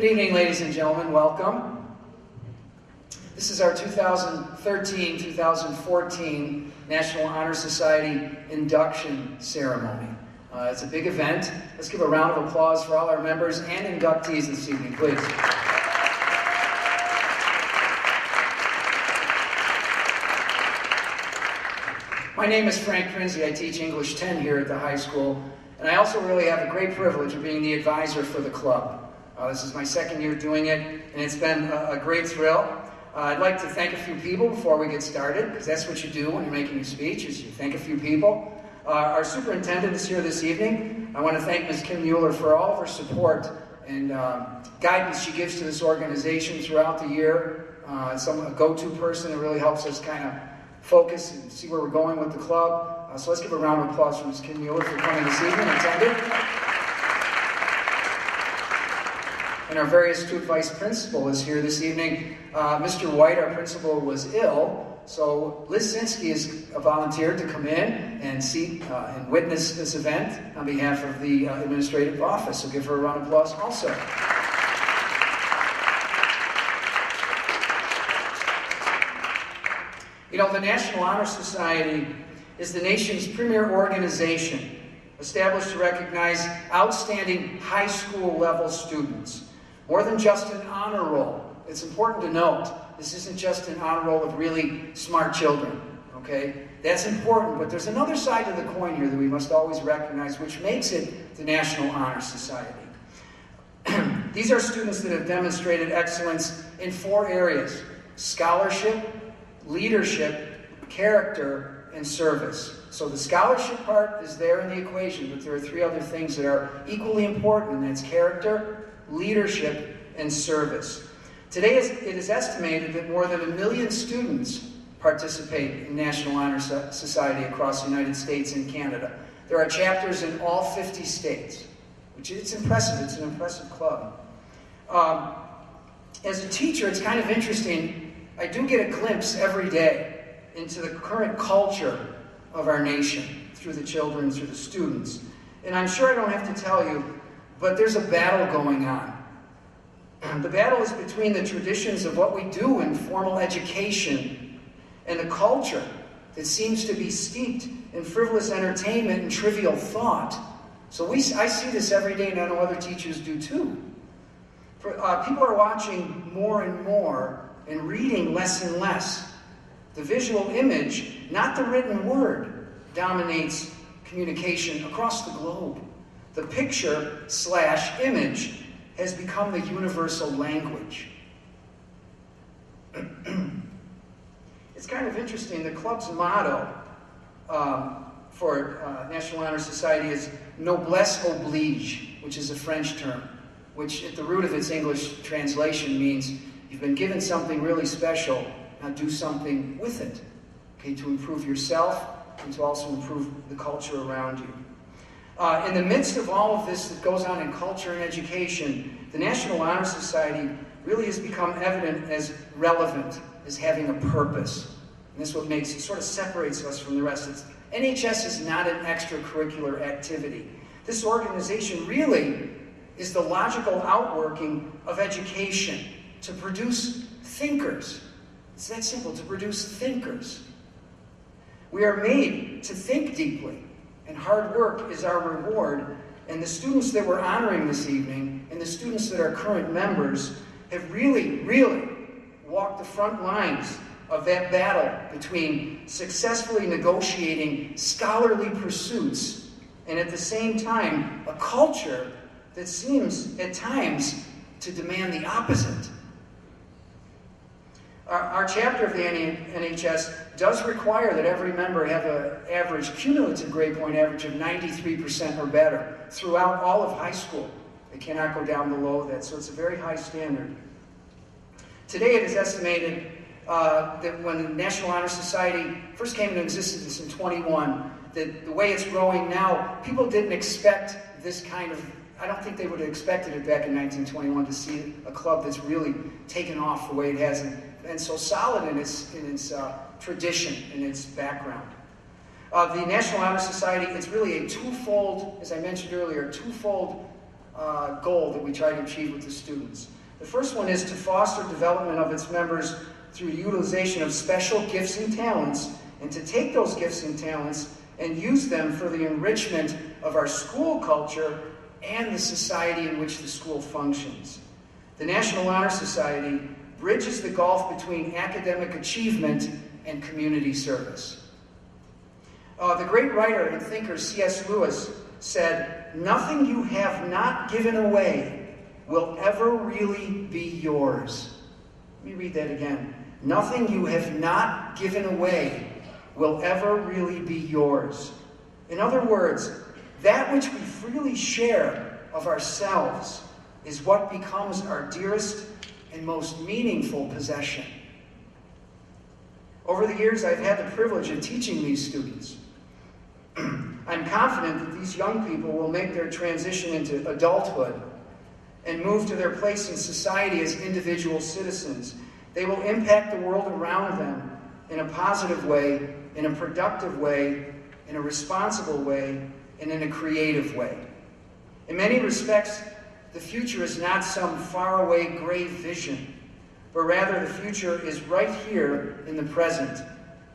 Good evening, ladies and gentlemen. Welcome. This is our 2013-2014 National Honor Society Induction Ceremony. It's a big event. Let's give a round of applause for all our members and inductees this evening, please. My name is Frank Prinzi. I teach English 10 here at the high school, and I also really have the great privilege of being the advisor for the club. This is my second year doing it, and it's been a great thrill. I'd like to thank a few people before we get started, because that's what you do when you're making a speech, is you thank a few people. Our superintendent is here this evening. I want to thank Ms. Kim Mueller for all of her support and guidance she gives to this organization throughout the year. A go-to person that really helps us kind of focus and see where we're going with the club. So let's give a round of applause for Ms. Kim Mueller for coming this evening and attending. And our very astute vice principal is here this evening. Mr. White, our principal, was ill, so Liz Sinsky has volunteered to come in and see and witness this event on behalf of the administrative office. So give her a round of applause also. You know, the National Honor Society is the nation's premier organization established to recognize outstanding high school level students. More than just an honor roll. It's important to note, this isn't just an honor roll of really smart children, okay? That's important, but there's another side to the coin here that we must always recognize, which makes it the National Honor Society. These are students that have demonstrated excellence in 4 areas: scholarship, leadership, character, and service. So the scholarship part is there in the equation, but there are 3 other things that are equally important, and that's character, leadership, and service. Today, it is estimated that more than 1 million students participate in National Honor Society across the United States and Canada. There are chapters in all 50 states, which is impressive. It's an impressive club. As a teacher, it's kind of interesting. I do get a glimpse every day into the current culture of our nation through the children, through the students. And I'm sure I don't have to tell you, but there's a battle going on. The battle is between the traditions of what we do in formal education and the culture that seems to be steeped in frivolous entertainment and trivial thought. So I see this every day, and I know other teachers do too. People are watching more and more and reading less and less. The visual image, not the written word, dominates communication across the globe. The picture/image has become the universal language. It's kind of interesting. The club's motto for National Honor Society is noblesse oblige, which is a French term, which at the root of its English translation means you've been given something really special, now do something with it, okay, to improve yourself and to also improve the culture around you. In the midst of all of this that goes on in culture and education, the National Honor Society really has become evident as relevant, as having a purpose. And this is what makes it, sort of separates us from the rest. NHS is not an extracurricular activity. This organization really is the logical outworking of education to produce thinkers. It's that simple, to produce thinkers. We are made to think deeply. And hard work is our reward. And the students that we're honoring this evening, and the students that are current members, have really, really walked the front lines of that battle between successfully negotiating scholarly pursuits and at the same time a culture that seems at times to demand the opposite. Our chapter of the NHS does require that every member have an average, cumulative grade point average of 93% or better throughout all of high school. They cannot go down below that, so it's a very high standard. Today it is estimated that when the National Honor Society first came into existence in 21, that the way it's growing now, people didn't expect this kind of, I don't think they would have expected it back in 1921 to see a club that's really taken off the way it has and so solid in its tradition, in its background. The National Honor Society, it's really a twofold, as I mentioned earlier, twofold goal that we try to achieve with the students. The first one is to foster development of its members through utilization of special gifts and talents, and to take those gifts and talents and use them for the enrichment of our school culture and the society in which the school functions. The National Honor Society bridges the gulf between academic achievement and community service. The great writer and thinker C.S. Lewis said, "Nothing you have not given away will ever really be yours." Let me read that again. Nothing you have not given away will ever really be yours. In other words, that which we freely share of ourselves is what becomes our dearest and most meaningful possession. Over the years, I've had the privilege of teaching these students. I'm confident that these young people will make their transition into adulthood and move to their place in society as individual citizens. They will impact the world around them in a positive way, in a productive way, in a responsible way, and in a creative way. In many respects, the future is not some faraway gray vision, but rather the future is right here in the present.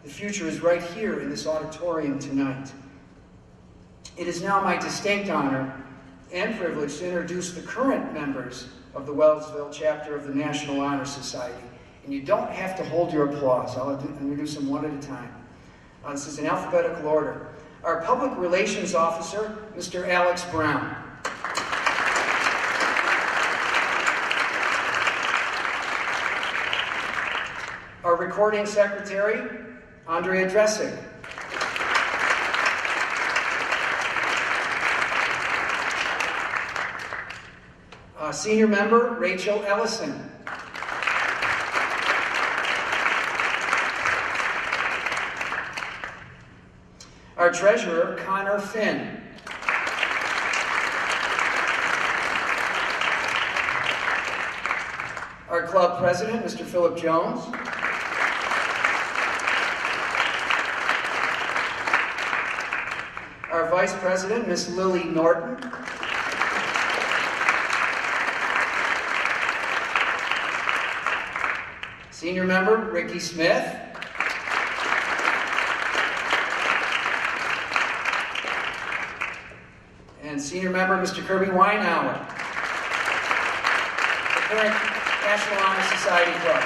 The future is right here in this auditorium tonight. It is now my distinct honor and privilege to introduce the current members of the Wellsville chapter of the National Honor Society. And you don't have to hold your applause. I'll introduce them one at a time. This is in alphabetical order. Our Public Relations Officer, Mr. Alex Brown. Our Recording Secretary, Andrea Dressing. Senior Member, Rachel Ellison. Our Treasurer, Connor Finn. Our Club President, Mr. Philip Jones. Our Vice President, Miss Lily Norton. Senior Member, Ricky Smith. And Senior Member, Mr. Kirby Weinauer. The current National Honor Society Club.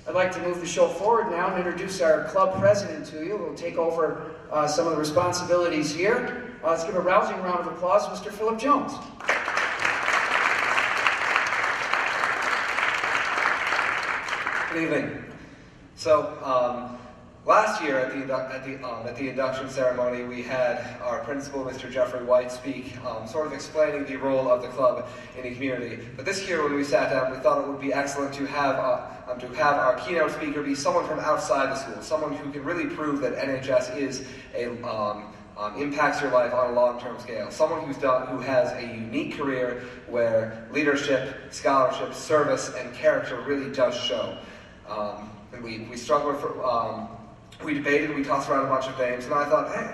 I'd like to move the show forward now and introduce our club president to you, who will take over some of the responsibilities here. Let's give a rousing round of applause to Mr. Philip Jones. Good evening. So, last year at the induction ceremony, we had our principal, Mr. Jeffrey White, speak, sort of explaining the role of the club in the community. But this year, when we sat down, we thought it would be excellent to have our keynote speaker be someone from outside the school, someone who can really prove that NHS is impacts your life on a long-term scale. Someone who has a unique career where leadership, scholarship, service, and character really does show. And we struggled for, we debated, we tossed around a bunch of names, and I thought, hey,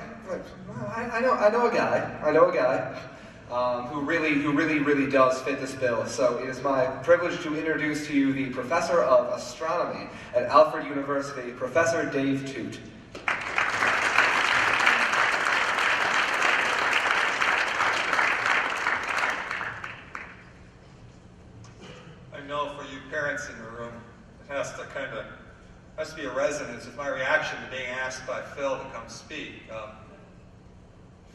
I know a guy who really does fit this bill. So it is my privilege to introduce to you the Professor of Astronomy at Alfred University, Professor Dave Toot. Parents in the room, it has to be a resonance of my reaction to being asked by Phil to come speak.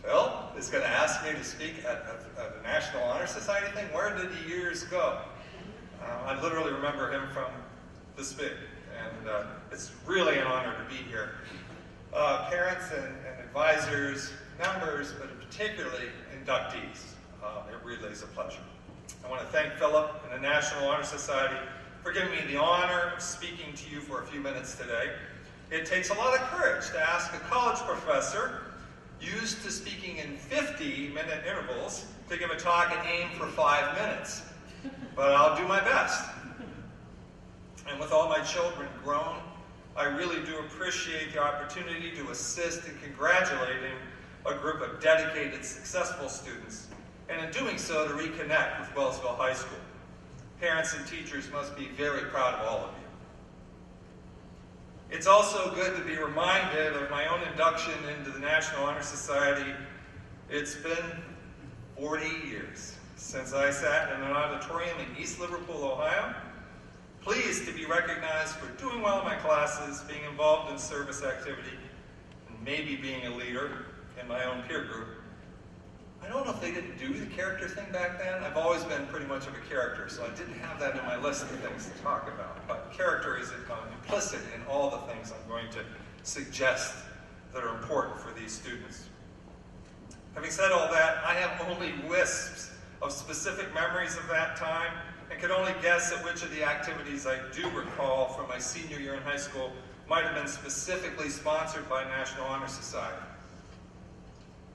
Phil is going to ask me to speak at the National Honor Society thing? Where did the years go? I literally remember him from this big, and it's really an honor to be here. Parents and advisors, members, but particularly inductees, it really is a pleasure. I want to thank Philip and the National Honor Society for giving me the honor of speaking to you for a few minutes today. It takes a lot of courage to ask a college professor, used to speaking in 50-minute intervals, to give a talk and aim for 5 minutes. But I'll do my best. And with all my children grown, I really do appreciate the opportunity to assist in congratulating a group of dedicated, successful students, and in doing so to reconnect with Wellsville High School. Parents and teachers must be very proud of all of you. It's also good to be reminded of my own induction into the National Honor Society. It's been 40 years since I sat in an auditorium in East Liverpool, Ohio, pleased to be recognized for doing well in my classes, being involved in service activity, and maybe being a leader in my own peer group. I don't know if they didn't do the character thing back then. I've always been pretty much of a character, so I didn't have that in my list of things to talk about. But character is implicit in all the things I'm going to suggest that are important for these students. Having said all that, I have only wisps of specific memories of that time and could only guess at which of the activities I do recall from my senior year in high school might have been specifically sponsored by National Honor Society.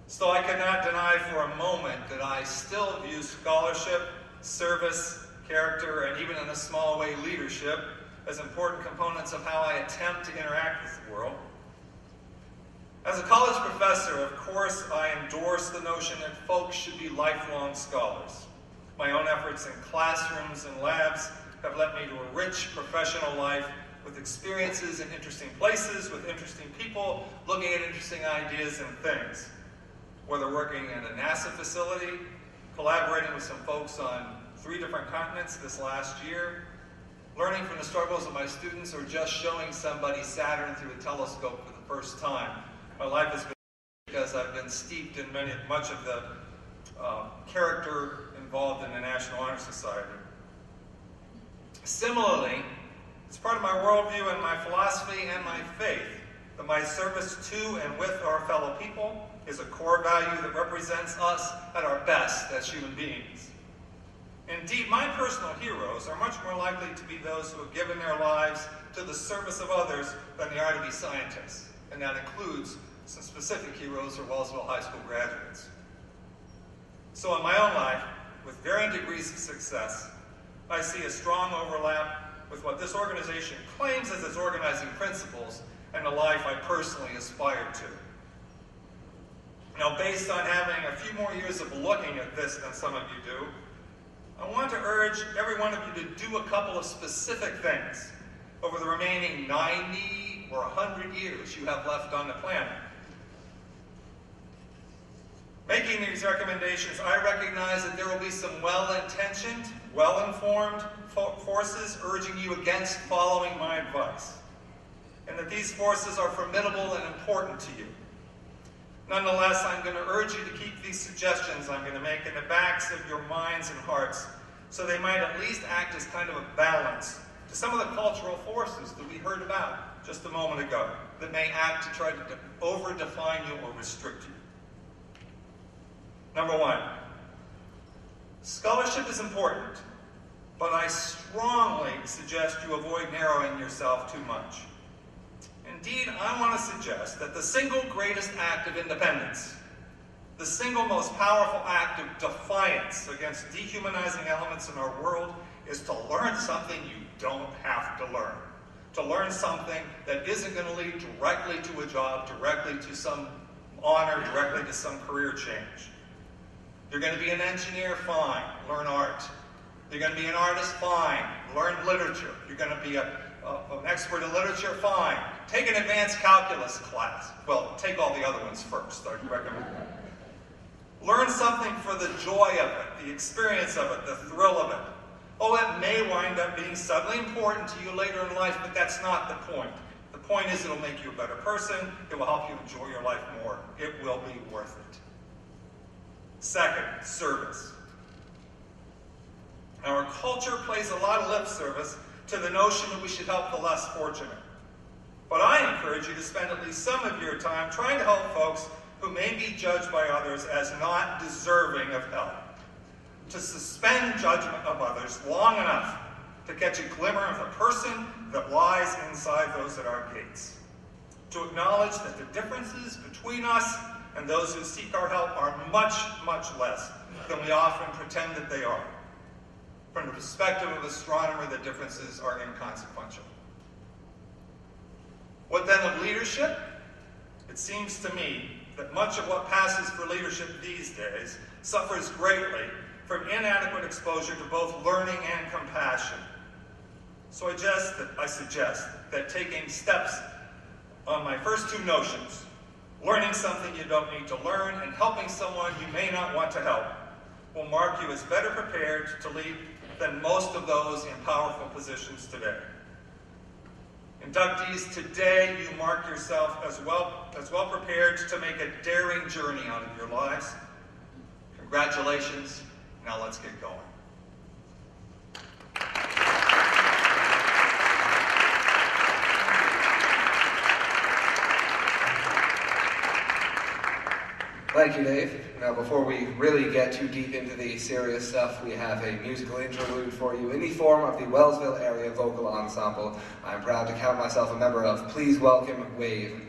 Still, I cannot deny for a moment that I still view scholarship, service, character, and even in a small way leadership as important components of how I attempt to interact with the world. As a college professor, of course, I endorse the notion that folks should be lifelong scholars. My own efforts in classrooms and labs have led me to a rich professional life with experiences in interesting places, with interesting people, looking at interesting ideas and things. Whether working at a NASA facility, collaborating with some folks on 3 different continents this last year, learning from the struggles of my students, or just showing somebody Saturn through a telescope for the first time. My life has been because I've been steeped in much of the character involved in the National Honor Society. Similarly, it's part of my worldview and my philosophy and my faith that my service to and with our fellow people is a core value that represents us at our best as human beings. Indeed, my personal heroes are much more likely to be those who have given their lives to the service of others than they are to be scientists, and that includes some specific heroes are Wellsville High School graduates. So in my own life, with varying degrees of success, I see a strong overlap with what this organization claims as its organizing principles and the life I personally aspire to. Now, based on having a few more years of looking at this than some of you do, I want to urge every one of you to do a couple of specific things over the remaining 90 or 100 years you have left on the planet. Making these recommendations, I recognize that there will be some well-intentioned, well-informed forces urging you against following my advice, and that these forces are formidable and important to you. Nonetheless, I'm going to urge you to keep these suggestions I'm going to make in the backs of your minds and hearts, so they might at least act as kind of a balance to some of the cultural forces that we heard about just a moment ago that may act to try to over-define you or restrict you. Number 1, scholarship is important, but I strongly suggest you avoid narrowing yourself too much. Indeed, I want to suggest that the single greatest act of independence, the single most powerful act of defiance against dehumanizing elements in our world, is to learn something you don't have to learn. To learn something that isn't going to lead directly to a job, directly to some honor, directly to some career change. You're going to be an engineer, fine, learn art. You're going to be an artist, fine, learn literature. You're going to be an expert in literature, fine. Take an advanced calculus class. Well, take all the other ones first, I recommend. Learn something for the joy of it, the experience of it, the thrill of it. Oh, it may wind up being suddenly important to you later in life, but that's not the point. The point is it'll make you a better person. It will help you enjoy your life more. It will be worth it. Second, service. Our culture plays a lot of lip service to the notion that we should help the less fortunate. But I encourage you to spend at least some of your time trying to help folks who may be judged by others as not deserving of help. To suspend judgment of others long enough to catch a glimmer of the person that lies inside those at our gates. To acknowledge that the differences between us and those who seek our help are much, much less than we often pretend that they are. From the perspective of an astronomer, the differences are inconsequential. What then of leadership? It seems to me that much of what passes for leadership these days suffers greatly from inadequate exposure to both learning and compassion. So I suggest that taking steps on my first two notions, learning something you don't need to learn and helping someone you may not want to help, will mark you as better prepared to lead than most of those in powerful positions today. Inductees, today you mark yourself as well prepared to make a daring journey out of your lives. Congratulations. Now let's get going. Thank you, Dave. Now, before we really get too deep into the serious stuff, we have a musical interlude for you in the form of the Wellsville Area Vocal Ensemble. I'm proud to count myself a member of. Please welcome Wave.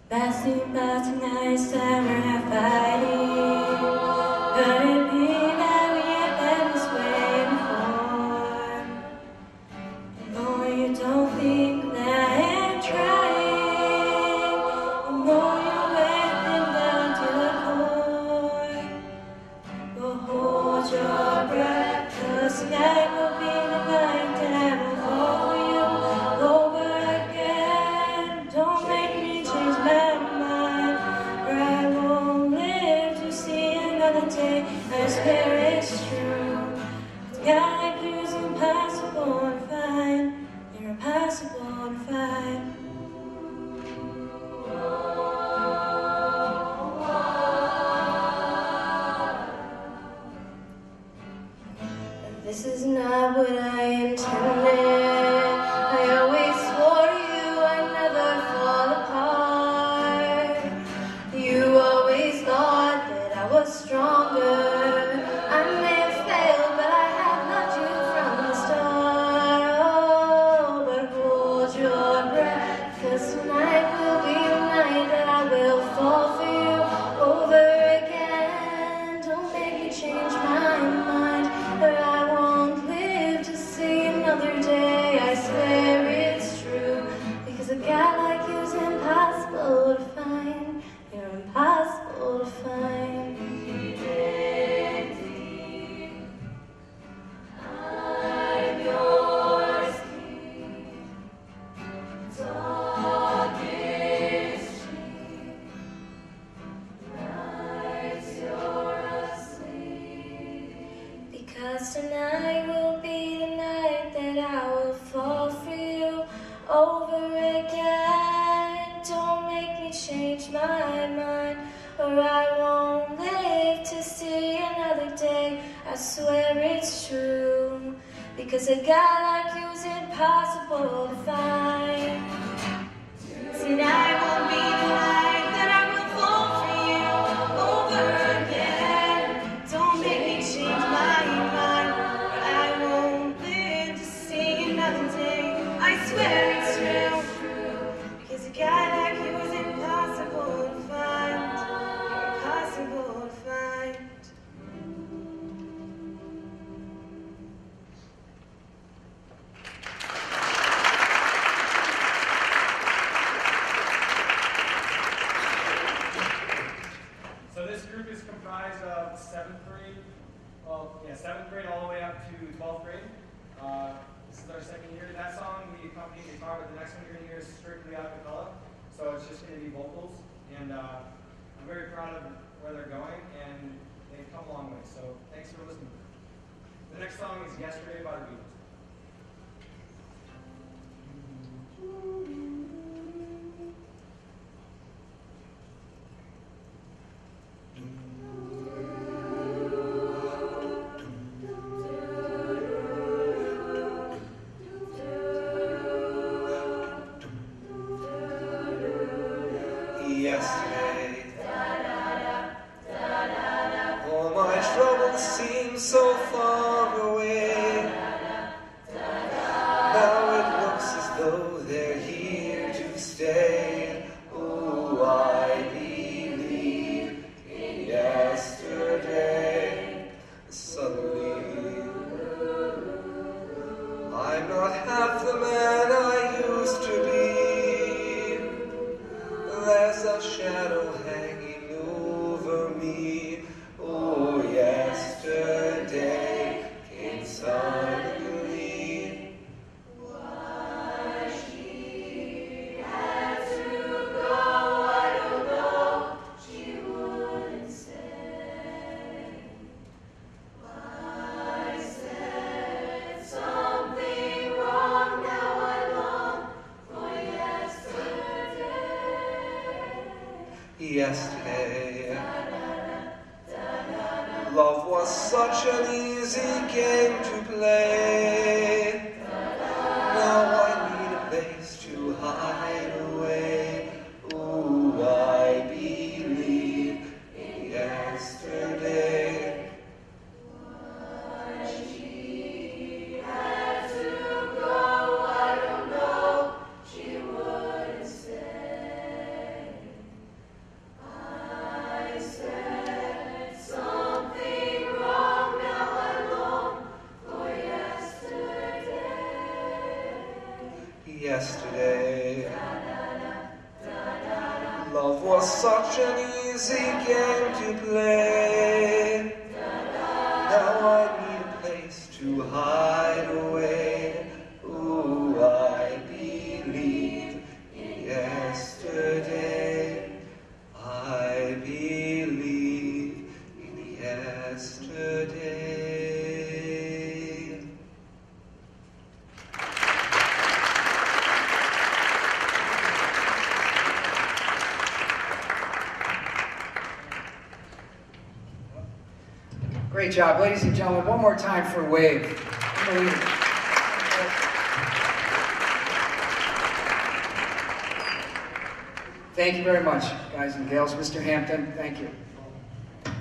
Passing by tonight, summer and fighting. Could it be that we have been this way before? No, you don't think that I am trying. You know you're waiting down to the core. But hold your breath, 'cause tonight will be the night that I will fall for you over again. Don't make me change my mind, or I won't live to see another day. I swear it's true. A guy like you's impossible to find. You're impossible to find. This is not what I intended. I always swore to you I'd never fall apart. You always thought that I was stronger. I may have failed, but I have loved you from the start. Oh, but hold your breath, 'cause tonight will be the night that I will fall for you over again. Don't make me change my mind, or I won't live to see another day. I swear it's true, because a guy like you's impossible to find. You're impossible to find. I'm yours. Talk is cheap. Nights you're asleep. Because tonight will be the night that I will fall for you over again. Don't make me change my mind, or I won't live to see another day. I swear it's true, because a guy like you's impossible to find. Tonight will be the night that I will fall for you over again. Don't make me change my mind, or I won't live to see another day. I swear it's true, because a guy like you is impossible to find. You're impossible to find. So this group is comprised guitar, but the next one you're going to hear is strictly a cappella. So it's just going to be vocals. And I'm very proud of where they're going, and they've come a long way. So thanks for listening. The next song is Yesterday by the Beatles. Yesterday, all my troubles seem so far away. Now it looks as though they're here to stay. Oh, I believe in yesterday. Suddenly, I'm not half the man I used to be. There's a shadow hanging over me. Oh, yesterday came suddenly. Why she had to go, I don't know. She wouldn't say. I said something wrong, now I long for yesterday. Love was such an easy game to play. Now I need a place to hide away. Oh, I believe in yesterday. Why she had to go, I don't know. She wouldn't say. I said something wrong, now I long for yesterday. Yesterday, love was such an easy game to play. Now I need a place to hide away. Oh, I believe in yesterday. I believe in yesterday. Great job, ladies and gentlemen. One more time for Wave. Unbelievable. Thank you very much, guys and gals. Mr. Hampton, thank you. All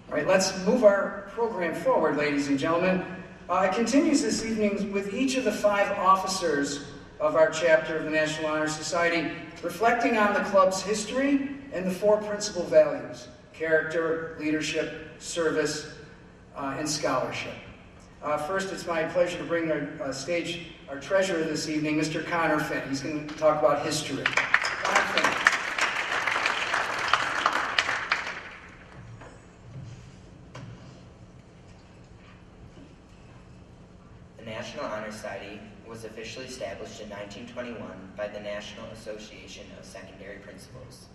right, let's move our program forward, ladies and gentlemen. It continues this evening with each of the 5 officers of our chapter of the National Honor Society reflecting on the club's history and the 4 principal values: character, leadership, service, and scholarship. First, it's my pleasure to bring our stage our treasurer this evening, Mr. Connor Finn. He's going to talk about history. Connor Finn. The National Honor Society was officially established in 1921 by the National Association of Secondary Principals.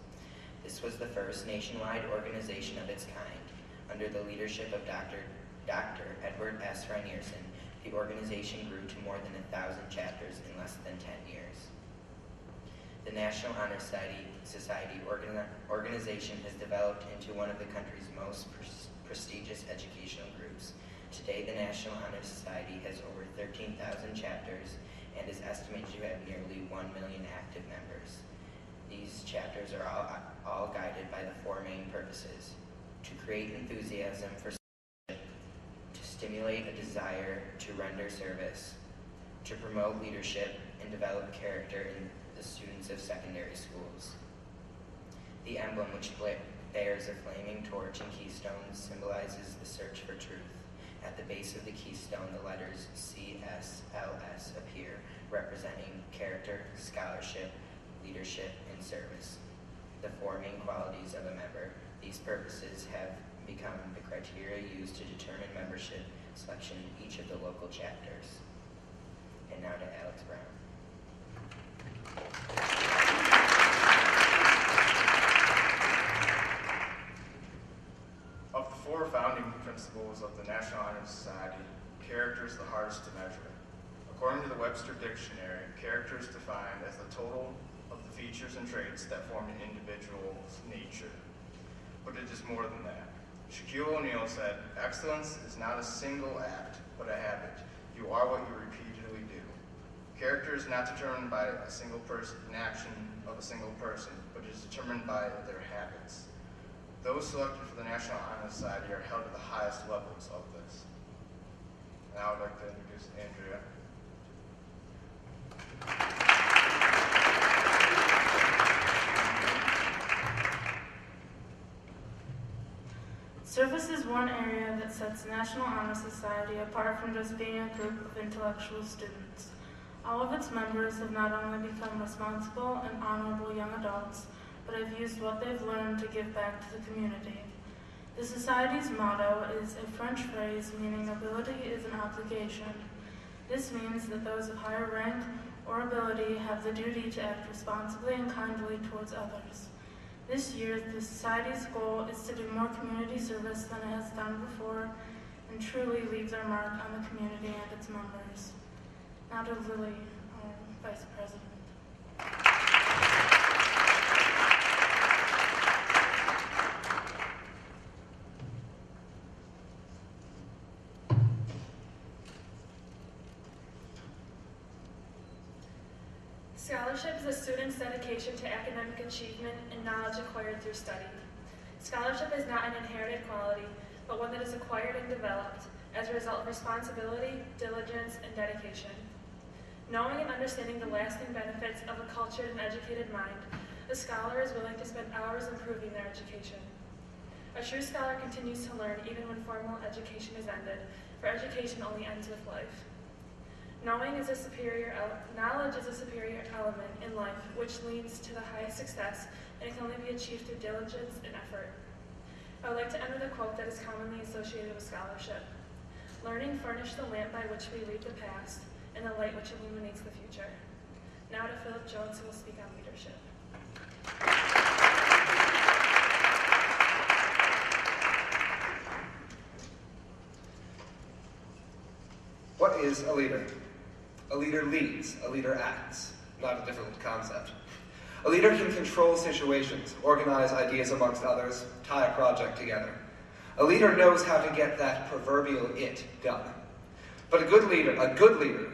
This was the first nationwide organization of its kind. Under the leadership of Dr. Edward S. Reinierson, the organization grew to more than 1,000 chapters in less than 10 years. The National Honor Society organization has developed into one of the country's most prestigious educational groups. Today, the National Honor Society has over 13,000 chapters and is estimated to have nearly 1 million active members. These chapters are all guided by the 4 main purposes: to create enthusiasm for scholarship, to stimulate a desire to render service, to promote leadership and develop character in the students of secondary schools. The emblem, which bears a flaming torch and keystone, symbolizes the search for truth. At the base of the keystone, the letters CSLS appear, representing character, scholarship, leadership, and service, the 4 main qualities of a member. These purposes have become the criteria used to determine membership selection in each of the local chapters. And now to Alex Brown. Of the 4 founding principles of the National Honor Society, character is the hardest to measure. According to the Webster Dictionary, character is defined as the total of the features and traits that form an individual's nature. But it is more than that. Shaquille O'Neal said, "Excellence is not a single act, but a habit. You are what you repeatedly do." Character is not determined by a single person, an action of a single person, but is determined by their habits. Those selected for the National Honor Society are held at the highest levels of this. Now I'd like to introduce Andrea. Service is one area that sets National Honor Society apart from just being a group of intellectual students. All of its members have not only become responsible and honorable young adults, but have used what they've learned to give back to the community. The Society's motto is a French phrase meaning ability is an obligation. This means that those of higher rank or ability have the duty to act responsibly and kindly towards others. This year, the Society's goal is to do more community service than it has done before and truly leave their mark on the community and its members. Now to Lily, our Vice President. Scholarship is a student's dedication to academic achievement and knowledge acquired through study. Scholarship is not an inherited quality, but one that is acquired and developed as a result of responsibility, diligence, and dedication. Knowing and understanding the lasting benefits of a cultured and educated mind, a scholar is willing to spend hours improving their education. A true scholar continues to learn even when formal education is ended, for education only ends with life. Knowledge is a superior element in life, which leads to the highest success, and it can only be achieved through diligence and effort. I would like to end with a quote that is commonly associated with scholarship. Learning furnished the lamp by which we read the past, and the light which illuminates the future. Now to Philip Jones, who will speak on leadership. What is a leader? A leader leads, a leader acts, not a difficult concept. A leader can control situations, organize ideas amongst others, tie a project together. A leader knows how to get that proverbial it done. But a good leader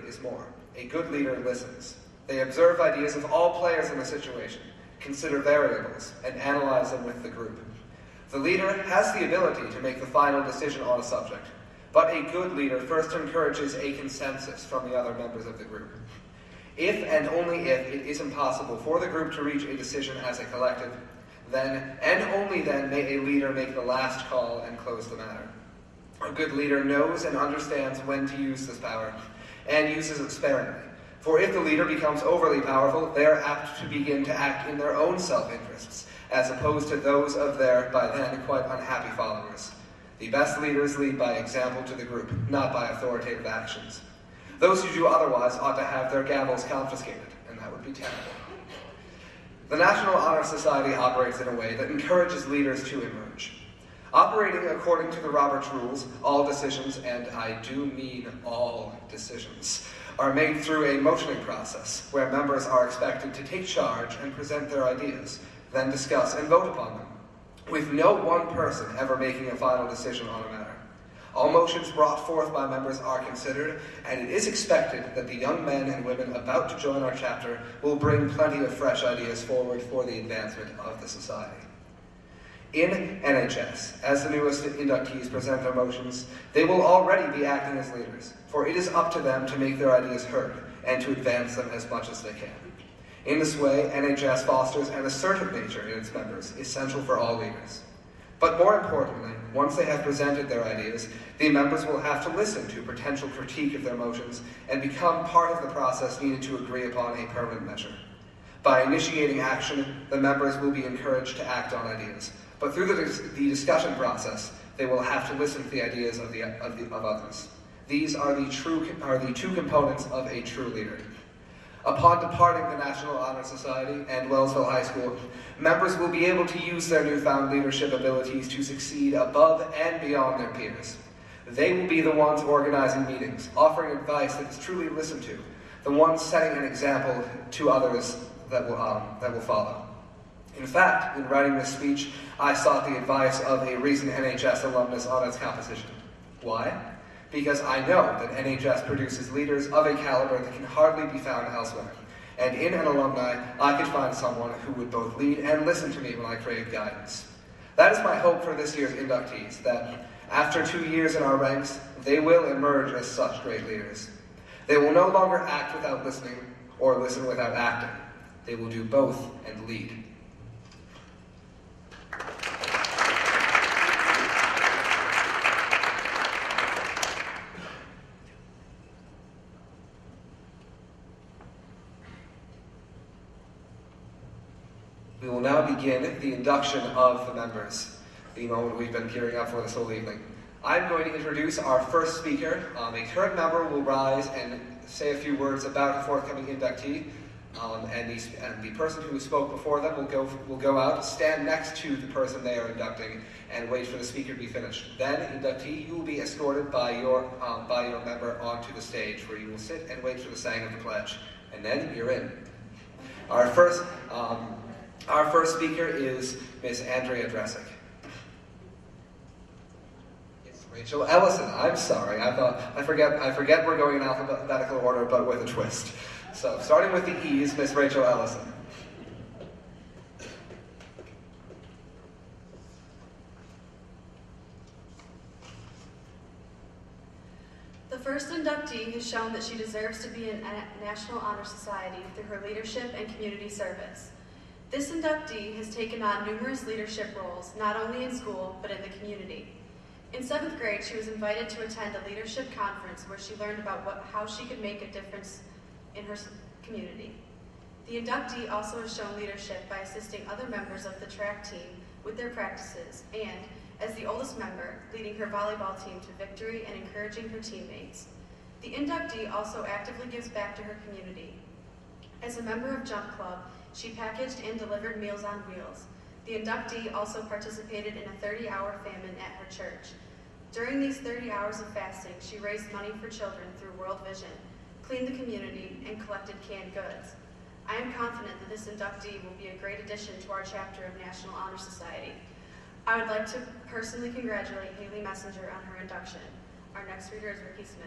is more. A good leader listens. They observe ideas of all players in the situation, consider variables, and analyze them with the group. The leader has the ability to make the final decision on a subject, but a good leader first encourages a consensus from the other members of the group. If and only if it is impossible for the group to reach a decision as a collective, then and only then may a leader make the last call and close the matter. A good leader knows and understands when to use this power, and uses it sparingly. For if the leader becomes overly powerful, they are apt to begin to act in their own self-interests, as opposed to those of their, by then, quite unhappy followers. The best leaders lead by example to the group, not by authoritative actions. Those who do otherwise ought to have their gavels confiscated, and that would be terrible. The National Honor Society operates in a way that encourages leaders to emerge. Operating according to the Roberts Rules, all decisions, and I do mean all decisions, are made through a motioning process where members are expected to take charge and present their ideas, then discuss and vote upon them, with no one person ever making a final decision on a matter. All motions brought forth by members are considered, and it is expected that the young men and women about to join our chapter will bring plenty of fresh ideas forward for the advancement of the society. In NHS, as the newest inductees present their motions, they will already be acting as leaders, for it is up to them to make their ideas heard and to advance them as much as they can. In this way, NHS fosters an assertive nature in its members, essential for all leaders. But more importantly, once they have presented their ideas, the members will have to listen to potential critique of their motions and become part of the process needed to agree upon a permanent measure. By initiating action, the members will be encouraged to act on ideas, but through the discussion process, they will have to listen to the ideas of others. These are the two components of a true leader. Upon departing the National Honor Society and Wellsville High School, members will be able to use their newfound leadership abilities to succeed above and beyond their peers. They will be the ones organizing meetings, offering advice that is truly listened to, the ones setting an example to others that will follow. In fact, in writing this speech, I sought the advice of a recent NHS alumnus on its composition. Why? Because I know that NHS produces leaders of a caliber that can hardly be found elsewhere. And in an alumni, I could find someone who would both lead and listen to me when I craved guidance. That is my hope for this year's inductees, that after 2 years in our ranks, they will emerge as such great leaders. They will no longer act without listening or listen without acting. They will do both and lead. We will now begin the induction of the members, the moment we've been gearing up for this whole evening. I'm going to introduce our first speaker. A current member will rise and say a few words about a forthcoming inductee, and the person who spoke before them will go out, stand next to the person they are inducting, and wait for the speaker to be finished. Then, inductee, you will be escorted by your member onto the stage, where you will sit and wait for the saying of the pledge, and then you're in. Our first speaker is Miss Andrea Dressick. It's Rachel Ellison. I'm sorry. I forget we're going in alphabetical order, but with a twist. So, starting with the E's, Miss Rachel Ellison. The first inductee has shown that she deserves to be in a National Honor Society through her leadership and community service. This inductee has taken on numerous leadership roles, not only in school, but in the community. In 7th grade, she was invited to attend a leadership conference where she learned about how she could make a difference in her community. The inductee also has shown leadership by assisting other members of the track team with their practices and, as the oldest member, leading her volleyball team to victory and encouraging her teammates. The inductee also actively gives back to her community. As a member of Jump Club, she packaged and delivered Meals on Wheels. The inductee also participated in a 30-hour famine at her church. During these 30 hours of fasting, she raised money for children through World Vision, cleaned the community, and collected canned goods. I am confident that this inductee will be a great addition to our chapter of National Honor Society. I would like to personally congratulate Haley Messenger on her induction. Our next reader is Ricky Smith.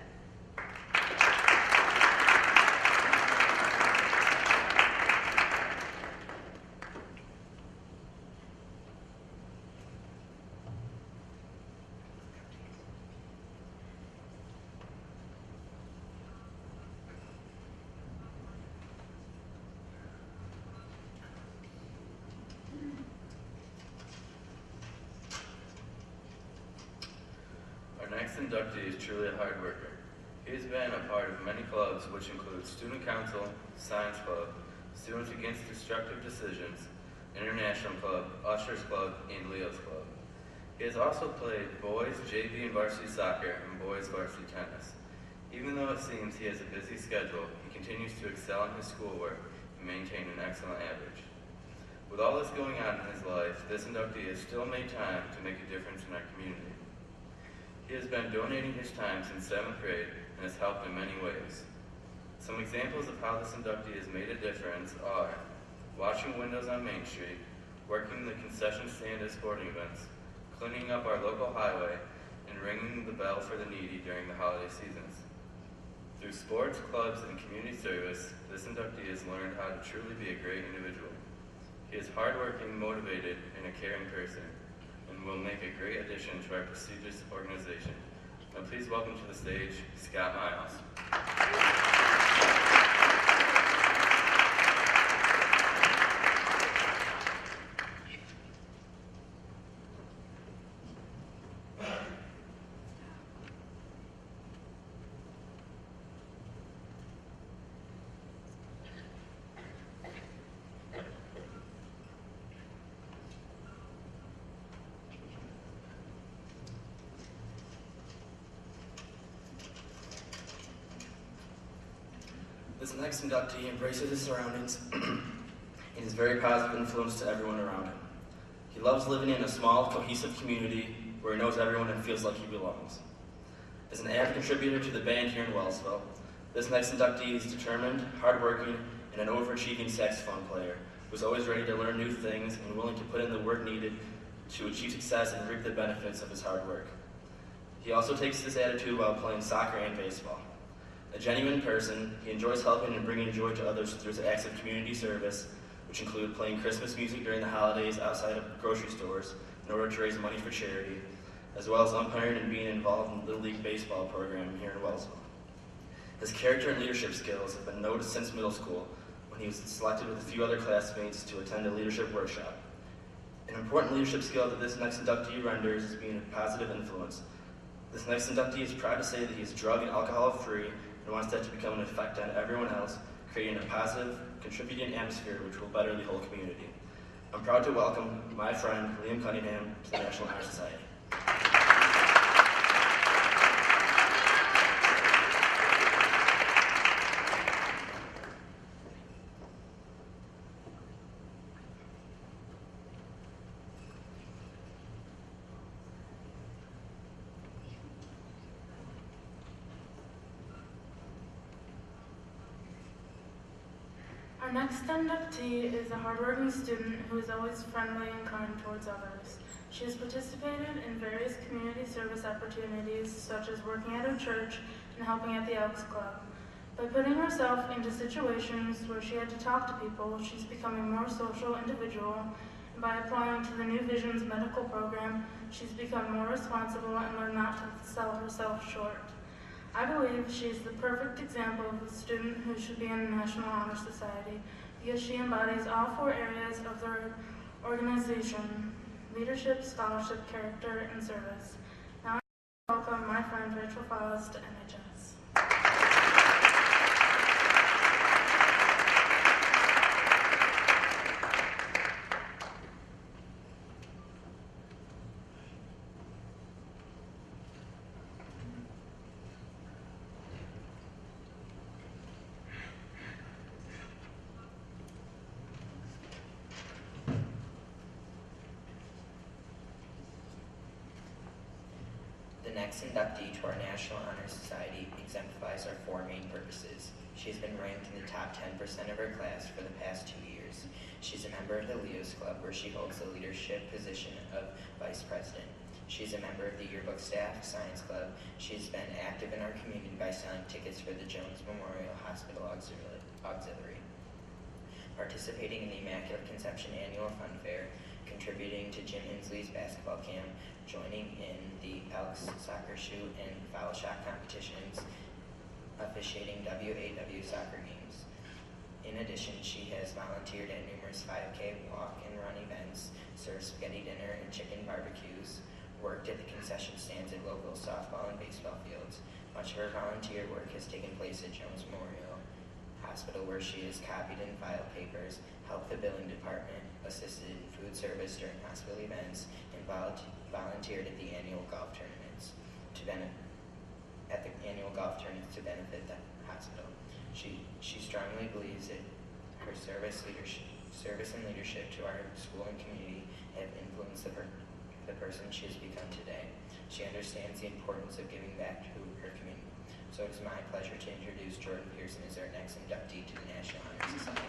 Next inductee is truly a hard worker. He has been a part of many clubs, which include Student Council, Science Club, Students Against Destructive Decisions, International Club, Ushers Club, and Leo's Club. He has also played boys, JV and varsity soccer, and boys varsity tennis. Even though it seems he has a busy schedule, he continues to excel in his schoolwork and maintain an excellent average. With all this going on in his life, this inductee has still made time to make a difference in our community. He has been donating his time since 7th grade and has helped in many ways. Some examples of how this inductee has made a difference are washing windows on Main Street, working the concession stand at sporting events, cleaning up our local highway, and ringing the bell for the needy during the holiday seasons. Through sports, clubs, and community service, this inductee has learned how to truly be a great individual. He is hardworking, motivated, and a caring person, and will make a great addition to our prestigious organization. Now please welcome to the stage, Scott Miles. This next inductee embraces his surroundings and is a very positive influence to everyone around him. He loves living in a small, cohesive community where he knows everyone and feels like he belongs. As an avid contributor to the band here in Wellsville, this next inductee is determined, hardworking, and an overachieving saxophone player who is always ready to learn new things and willing to put in the work needed to achieve success and reap the benefits of his hard work. He also takes this attitude while playing soccer and baseball. A genuine person, he enjoys helping and bringing joy to others through his acts of community service, which include playing Christmas music during the holidays outside of grocery stores in order to raise money for charity, as well as umpiring and being involved in the Little League baseball program here in Wellsville. His character and leadership skills have been noticed since middle school when he was selected with a few other classmates to attend a leadership workshop. An important leadership skill that this next inductee renders is being a positive influence. This next inductee is proud to say that he is drug and alcohol free and wants that to become an effect on everyone else, creating a positive, contributing atmosphere which will better the whole community. I'm proud to welcome my friend, Liam Cunningham, to the National Honor Society. Our next inductee is a hardworking student who is always friendly and kind towards others. She has participated in various community service opportunities, such as working at her church and helping at the Elks Club. By putting herself into situations where she had to talk to people, she's becoming a more social individual, and by applying to the New Visions medical program, she's become more responsible and learned not to sell herself short. I believe she is the perfect example of a student who should be in the National Honor Society because she embodies all four areas of their organization: leadership, scholarship, character, and service. Now I welcome my friend Rachel Falls to NHS. The next inductee to our National Honor Society exemplifies our four main purposes. She has been ranked in the top 10% of her class for the past 2 years. She's a member of the Leos Club, where she holds the leadership position of vice president. She's a member of the yearbook staff, science club. She's been active in our community by selling tickets for the Jones Memorial Hospital Auxiliary, participating in the Immaculate Conception Annual Fun Fair, contributing to Jim Inslee's basketball camp, joining in the Elks soccer shoot and foul shot competitions, officiating WAW soccer games. In addition, she has volunteered at numerous 5K walk and run events, served spaghetti dinner and chicken barbecues, worked at the concession stands at local softball and baseball fields. Much of her volunteer work has taken place at Jones Memorial Hospital, where she has copied and filed papers, helped the billing department, assisted in food service during hospital events, and volunteered at the annual golf tournaments to benefit the hospital. She strongly believes that her service and leadership to our school and community have influenced the person she has become today. She understands the importance of giving back to her community. So it is my pleasure to introduce Jordan Pearson as our next inductee to the National Honor Society.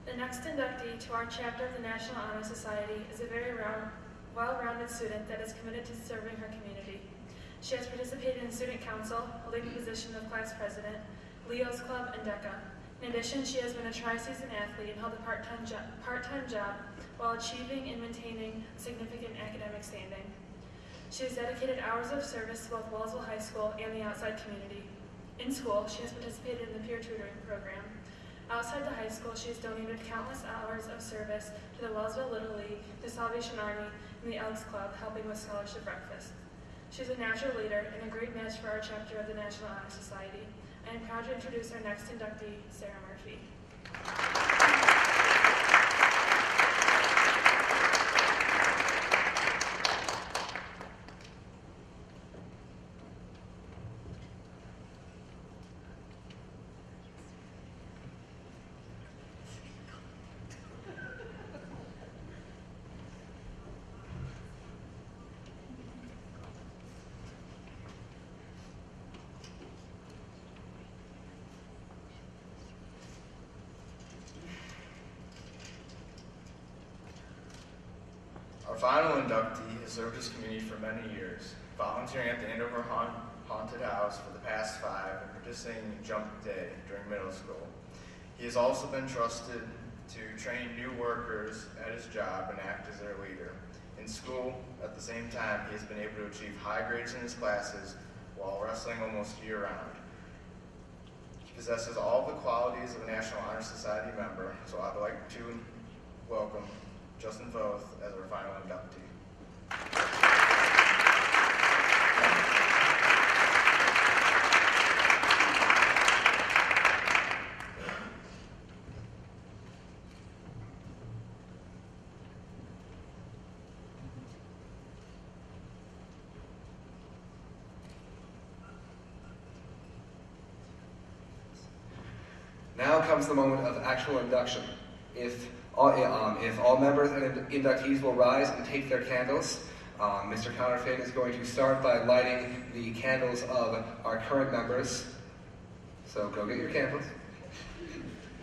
The next inductee to our chapter of the National Honor Society is a very well-rounded student that is committed to serving her community. She has participated in student council, holding the position of class president, Leo's Club, and DECA. In addition, she has been a tri-season athlete and held a part-time job while achieving and maintaining significant academic standing. She has dedicated hours of service to both Wellsville High School and the outside community. In school, she has participated in the peer tutoring program. Outside the high school, she has donated countless hours of service to the Wellsville Little League, the Salvation Army, and the Elks Club, helping with scholarship breakfast. She's a natural leader and a great match for our chapter of the National Honor Society. I am proud to introduce our next inductee, Sarah Murphy. Our final inductee has served his community for many years, volunteering at the Andover Haunted House for the past 5 and participating in Jump Day during middle school. He has also been trusted to train new workers at his job and act as their leader. In school, at the same time, he has been able to achieve high grades in his classes while wrestling almost year-round. He possesses all the qualities of a National Honor Society member, so I'd like to welcome Justin Foth as our final inductee. Now comes the moment of actual induction. If all members and inductees will rise and take their candles, Mr. Counterfeit is going to start by lighting the candles of our current members. So go get your candles.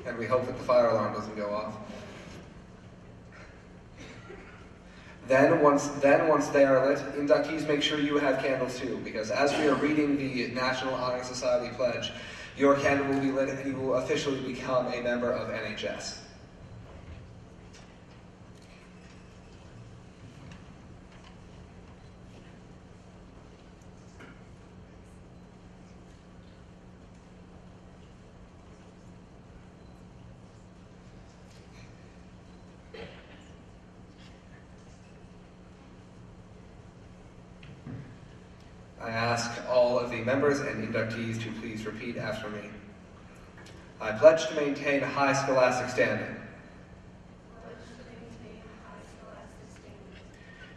And we hope that the fire alarm doesn't go off. Then once they are lit, inductees, make sure you have candles too, because as we are reading the National Honor Society pledge, your candle will be lit and you will officially become a member of NHS. I ask all of the members and inductees to please repeat after me. I pledge to maintain high scholastic standing.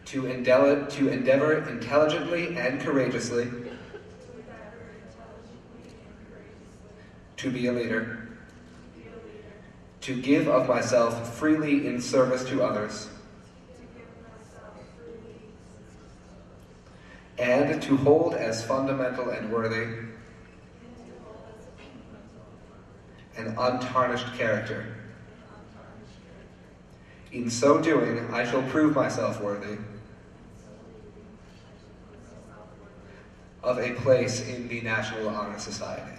To endeavor intelligently and courageously. To be a leader. To give of myself freely in service to others. And to hold as fundamental and worthy an untarnished character. In so doing, I shall prove myself worthy of a place in the National Honor Society.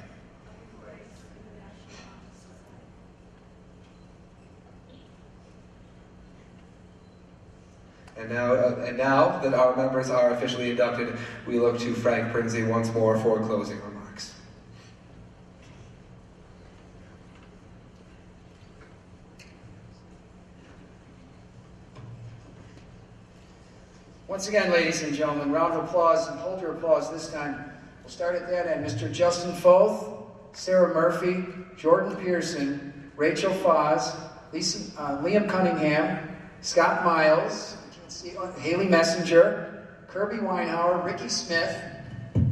And now that our members are officially inducted, we look to Frank Prinsey once more for closing remarks. Once again, ladies and gentlemen, round of applause, and hold your applause this time. We'll start at that end. Mr. Justin Foth, Sarah Murphy, Jordan Pearson, Rachel Foz, Liam Cunningham, Scott Miles, Haley Messenger, Kirby Weinhauer, Ricky Smith,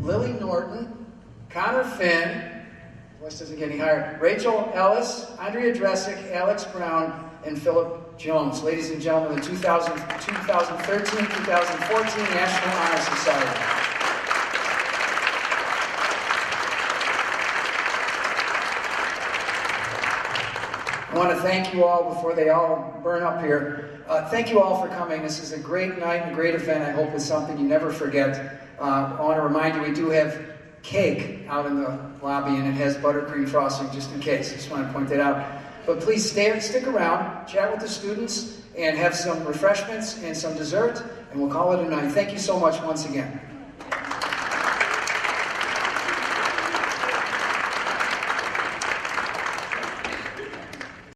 Lily Norton, Connor Finn, the list doesn't get any higher, Rachel Ellis, Andrea Dresick, Alex Brown, and Philip Jones. Ladies and gentlemen, the 2013-2014 National Honor Society. I want to thank you all before they all burn up here. Thank you all for coming. This is a great night, a great event. I hope it's something you never forget. I want to remind you we do have cake out in the lobby, and it has buttercream frosting just in case. I just want to point that out. But please stick around, chat with the students, and have some refreshments and some dessert, and we'll call it a night. Thank you so much once again.